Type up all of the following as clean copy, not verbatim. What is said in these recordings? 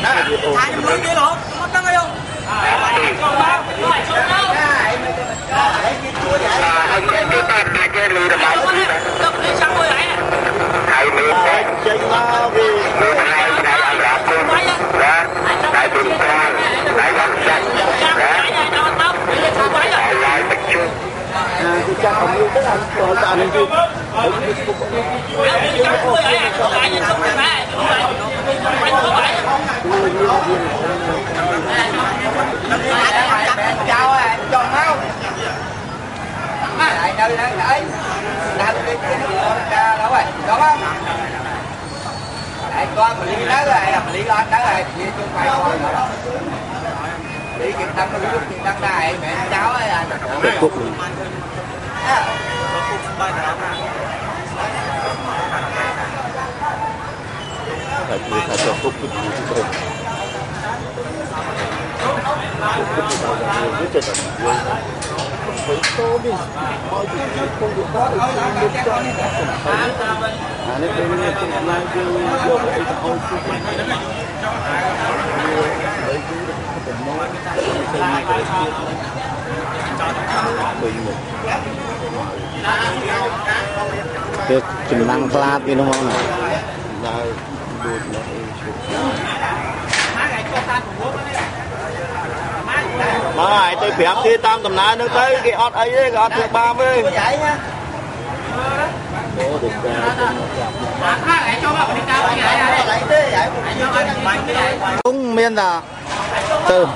hai trăm lưỡi kia luôn mất đăng hay không chắc không yêu tất cả họ ta nên chứ chào ơi cho máu lại nơi đây đấy làm cái ra đâu rồi có không lại con mình đi tới rồi mình đi lên tới rồi đi chung mày đi kiện tăng đi lúc kiện tăng này mẹ cháu ấy à phải cho cúc cái gì chứ không cúc thì bao giờ nhiều chứ trời ơi phải to đi mọi thứ không được đó được cho nên là không phải nên đây là cái này vô cái cái ôi chứ đấy cũng được cái nói cái chừng năng pha kia đúng không nào mà tôi phép thì tam tầm nãy nó tới cái ọt ấy cái ọt thứ 30 cũng miên là từ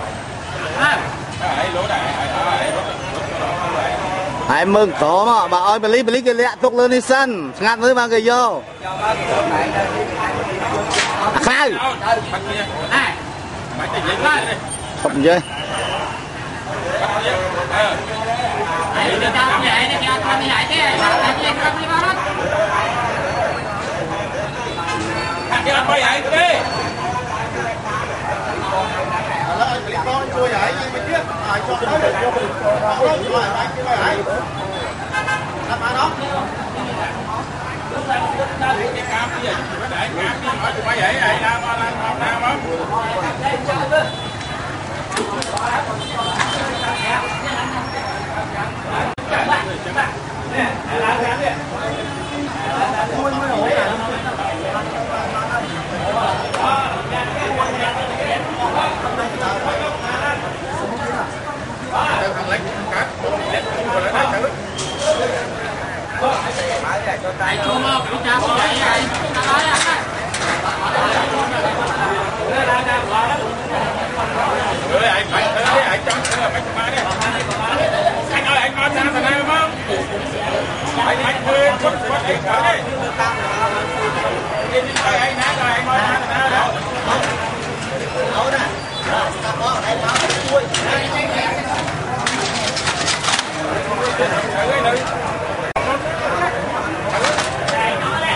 hãy mừng có mà bà ơi bà lý cái lẹ thuốc lên đi sân ngắt với mang cái vô khai không chơi con chui vậy nhưng mà biết cho tới được vô mình anh kia vậy làm mà đó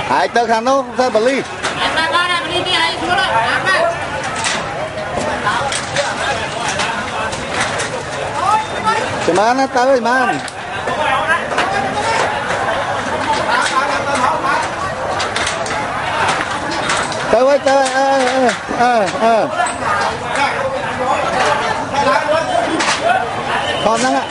ai tơ khăn đâu ra bali mana tahu man tahu còn năng ạ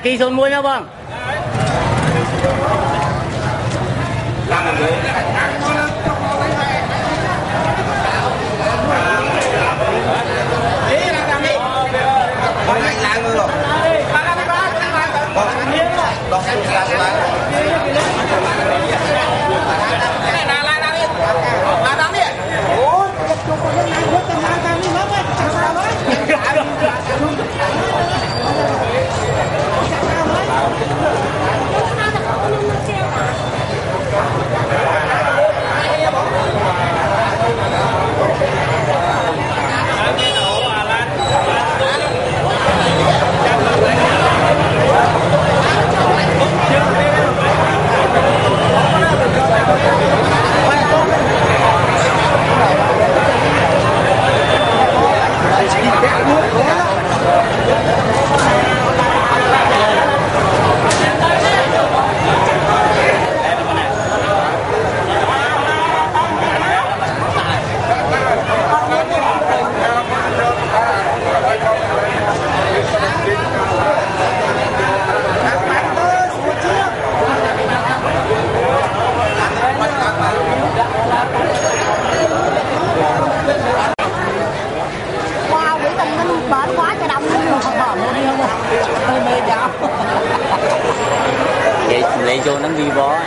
Kỳ xuân muối nha bông. con gì bó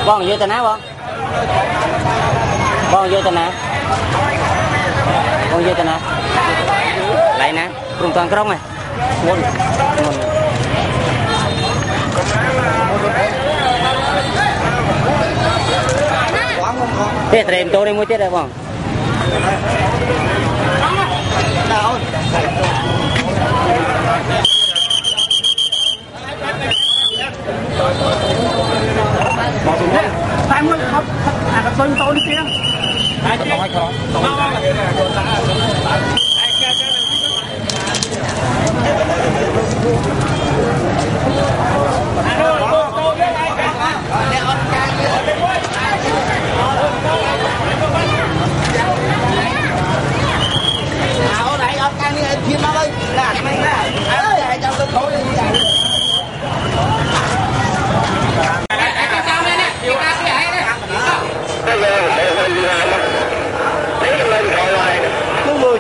Bong vô tên nào bong? Bong vô tên nào? Bong vô tên nào? Lại nè, cùng toàn krong này. Ngon. Thế trem tôi đi mua chết đây bong. Tại muốn học cái tôi tôi đi kia.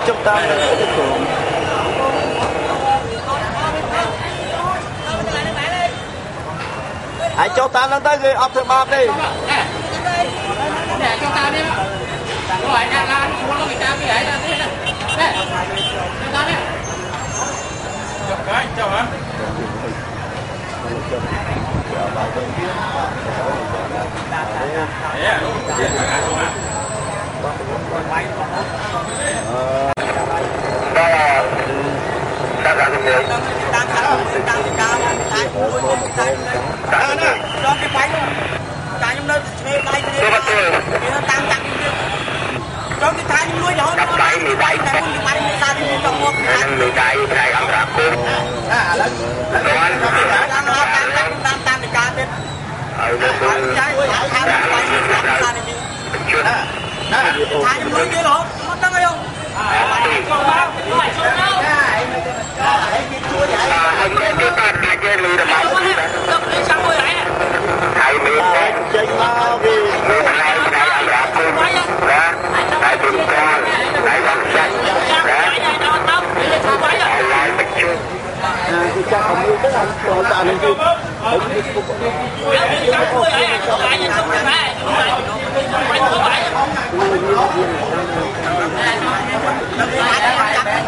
Chúng ta là tiếp tục. ai cho ta nó tới cái ấp thứ ba đi để cho ta đi rồi đang lan không có người ta cái ấy là thế này đây cho ta đi cái chào hả cho cái bánh cái trong đây thuê tay cái tăng tăng cho cái thái nuôi đó nó bánh cái bánh này muốn cái bánh người ta đi trong một cái người ta cái ăn rạp luôn tăng cái cá bên trái thái nuôi cái đó nó tăng hay không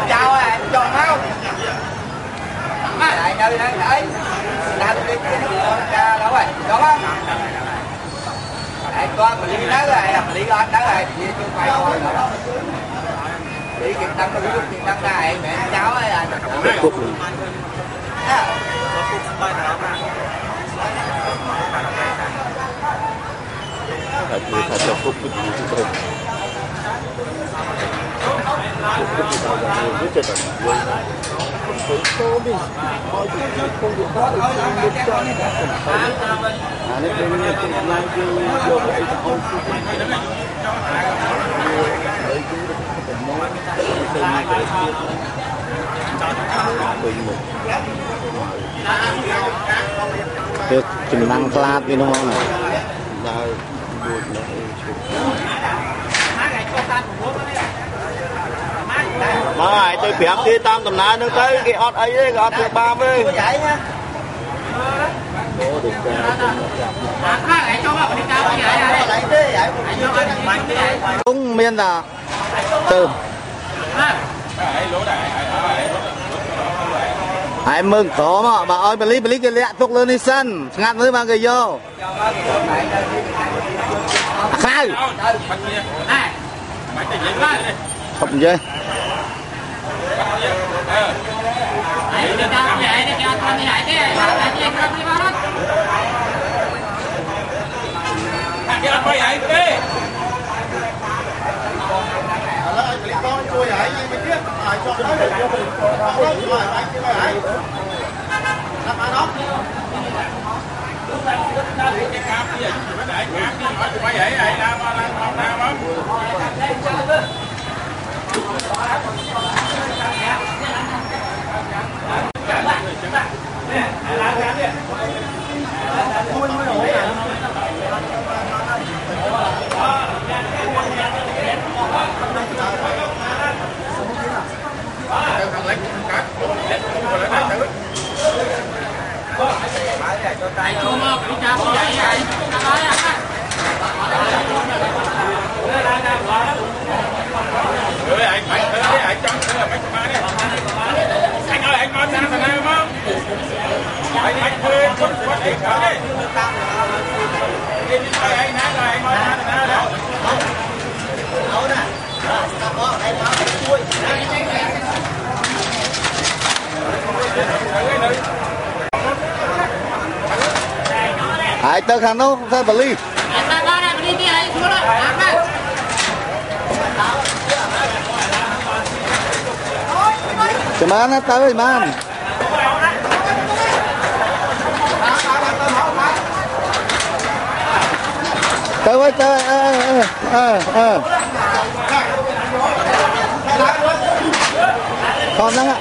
chào ơi chọn không đây đây đây làm đi ra đâu rồi đó không đây con mình đi đó rồi mình đi lên đó rồi đi chung quay thôi đi kiện đăng nó rút kiện đăng này mẹ cháu ấy à người ta cho cúp cái gì chứ không cúp thì bao giờ người biết cho tận người phải số đi mọi chuyện không được đó được cho nên cần phải nên bên này cũng lại vô lại cho ông đấy cũng được phần nói từ này cái được chừng năng clap đi đúng không này mà tôi phải đi tam tầm nãy nó tới cái hot ấy cái hot thứ ba với cũng miên là từ hãy mừng có mà bà ơi bà lý cái lẹ thuốc lên đi sân ngắt với mang cái vô khai không dây hãy tới khăn đâu phải believe Mana tahu man? Tahu Còn lắm ạ.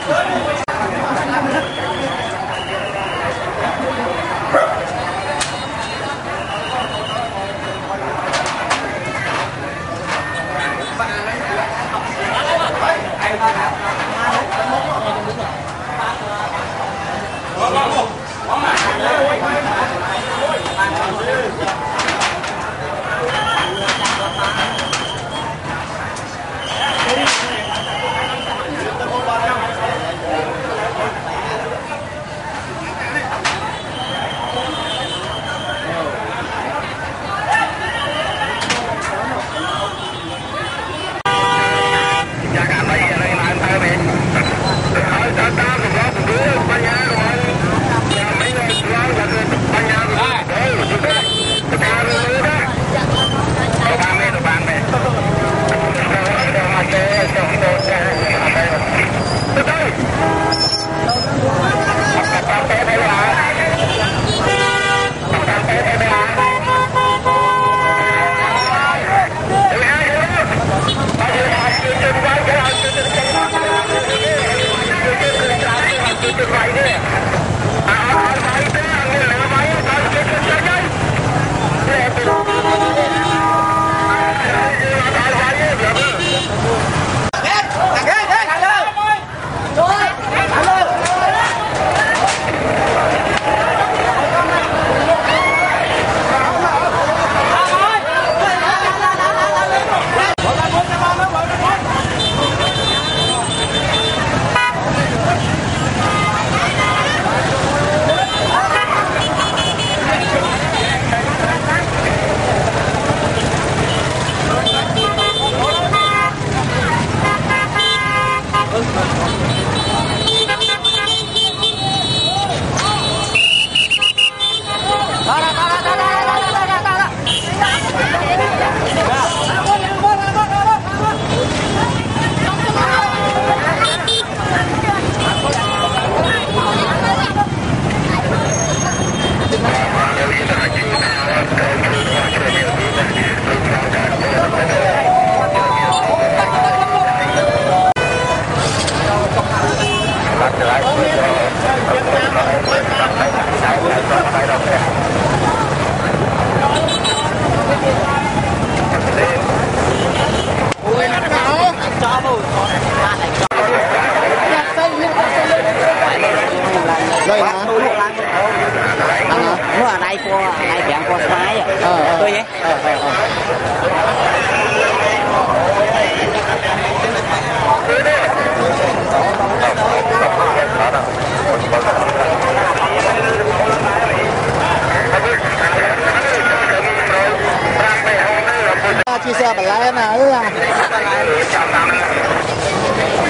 là bà lẽ nào á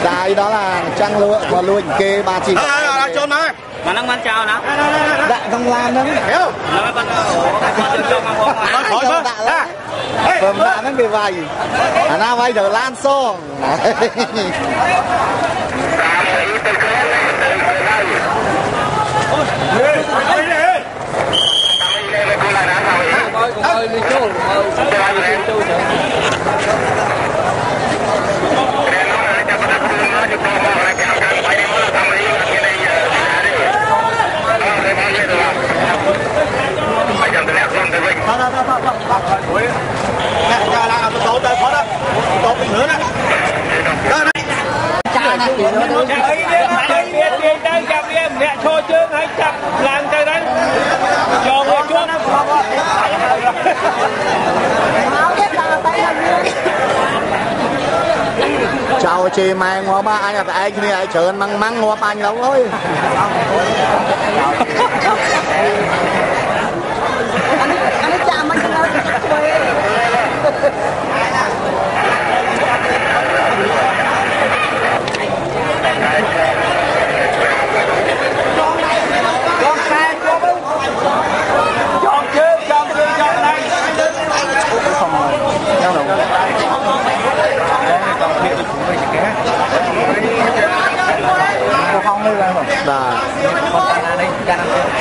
đây đó là trăng lụa và lụa kê ba chị trôn mà năng ban chào nào đại không lan đó hiểu nó ban khỏi đã bơm đã nó bị vay na vay được lan xô mẹ cho chương hay chặt làm tay đấy cho người chuông chào chị mày ngó ba anh là anh kia ai chờ măng măng ngó ba anh lắm ơi anh chạm anh không đi ra rồi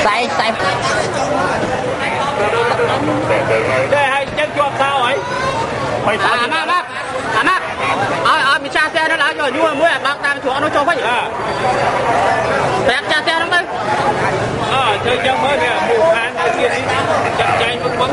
say say đây hay chân chuột sao ấy mình tra xe nó lá rồi nhưng mà mỗi bác đang chỗ nó cho phải bẹt tra xe lắm đấy chơi chân mới kìa mù khan kia đi chặt chay vững vững